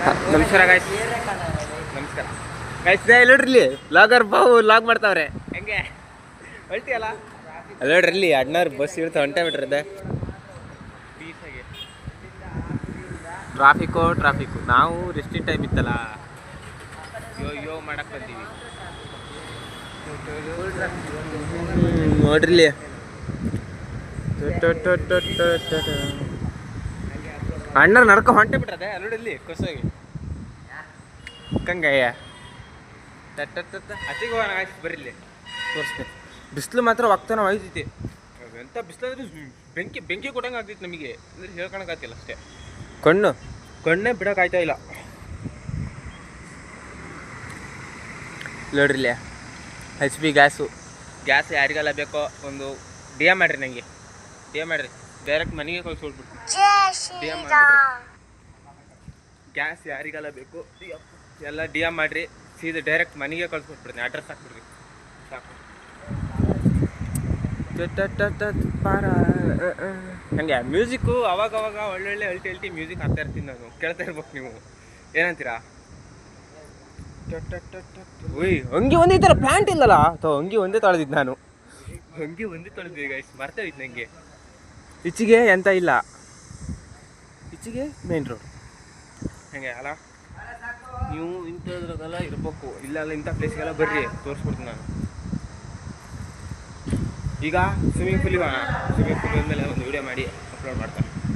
ನಮಸ್ಕಾರ ಗಾಯ್ಸ್, ನಮಸ್ಕಾರ ಗಾಯ್ಸ್. ನೋಡ್ರಿ ಲಾಗರ್ ಬಾವು ಲಾಗ್ ಮಾಡ್ತಾವ್ರೆ. ಹೆಂಗೆ ಹೊಳ್ತಿಯಲ್ಲ ನೋಡ್ರಿ, ಅಣ್ಣವ್ರು ಬಸ್ ಇಳ್ತಾ ಹೊಂಟೆ ಬಿಟ್ರದೆ. ಟ್ರಾಫಿಕ್ಕು ನಾವು ರೆಸ್ಟಿಂಗ್ ಟೈಮ್ ಇತ್ತಲ್ಲ, ಯೋ ಮಾಡಕ್ ಬಂದೀವಿ. ನೋಡ್ರಿ ಅಣ್ಣರು ನಡ್ಕೊ ಹೊಂಟೆ ಬಿಟ್ರದೆ ಅಲ್ಲೋಡಲ್ಲಿ ಕೊಸೋಗಿ ಕಂಗಯ್ಯ ಹತ್ತಿಗೆ ಹೋಗೋಣ. ಆಯ್ತು ಬರ್ರಿಲ್ಲಿ ತೋರಿಸ್ತೆ. ಬಿಸಿಲು ಮಾತ್ರ ಒಕ್ತಾನ ಒಯ್ತೈತಿ. ಎಂಥ ಬಿಸಿಲಾದ್ರೆ ಬೆಂಕಿ ಕೊಡಂಗೆ ಆಗ್ತೈತಿ ನಮಗೆ, ಅಂದ್ರೆ ಹೇಳ್ಕೊಳಕ್ಕಾಗ್ತಿಲ್ಲ ಅಷ್ಟೇ. ಕಣ್ಣೇ ಬಿಡೋಕ್ಕಾಯ್ತಾ ಇಲ್ಲ. ನೋಡ್ರಿಲ್ಲ HP ಗ್ಯಾಸು ಯಾರಿಗೆಲ್ಲ ಬೇಕೋ ಒಂದು DM ಮಾಡಿರಿ, ನನಗೆ DM ಮಾಡಿರಿ, ಡೈರೆಕ್ಟ್ ಮನೆಗೆ ಕಳ್ಸ್ಕೊಟ್ಬಿಡ್ತೀನಿ. DM ಮಾಡಿರಿ, ಗ್ಯಾಸ್ ಯಾರಿಗೆಲ್ಲ ಬೇಕು ಎಲ್ಲ DM ಮಾಡಿರಿ, ಸೀದಾ ಡೈರೆಕ್ಟ್ ಮನೆಗೆ ಕಳ್ಸ್ಕೊಟ್ಬಿಡ್ತೀನಿ. ಅಡ್ರೆಸ್ ಹಾಕ್ಬಿಡ್ರಿ ಸಾಕು. ಹಂಗೆ ಮ್ಯೂಸಿಕ್ಕು ಅವಾಗ ಒಳ್ಳೊಳ್ಳೆ ಅಲ್ಟಿ ಮ್ಯೂಸಿಕ್ ಹಾಕ್ತಾ ಇರ್ತೀನಿ ನಾನು, ಕೇಳ್ತಾ ಇರ್ಬೇಕು ನೀವು. ಏನಂತೀರಾ? ಓಯ್ ಅಂಗಿ ಒಂದೇ ಥರ ಪ್ಯಾಂಟ್ ಇಲ್ಲಲ್ಲ, ಅಂಗಿ ಒಂದೇ ತೊಳೆದಿದ್ದು ನಾನು. ಅಂಗಿ ಒಂದೇ ತೊಳೆದಿದ್ದೆ ಗೈಸ್, ಮರ್ತೇ ಇತ್ತು ನನಗೆ. ಈಚೆಗೆ ಎಂತ ಇಲ್ಲ, ಈಚೆಗೆ ಮೇನ್ ರೋಡ್. ಹಾಗೆ ಅಲ್ಲ, ನೀವು ಇಂಥದ್ರಾಗೆಲ್ಲ ಇರ್ಬೇಕು. ಇಲ್ಲ ಇಂಥ ಪ್ಲೇಸ್ಗೆಲ್ಲ ಬರ್ರಿ, ತೋರಿಸ್ಕೊಡ್ತೀನಿ ನಾನು. ಈಗ ಸ್ವಿಮ್ಮಿಂಗ್ ಪೂಲ್ ಹೋಗೋಣ. ಸ್ವಿಮ್ಮಿಂಗ್ ಪೂಲ್ ಮೇಲೆ ಒಂದು ವಿಡಿಯೋ ಮಾಡಿ ಅಪ್ಲೋಡ್ ಮಾಡ್ತಾರೆ.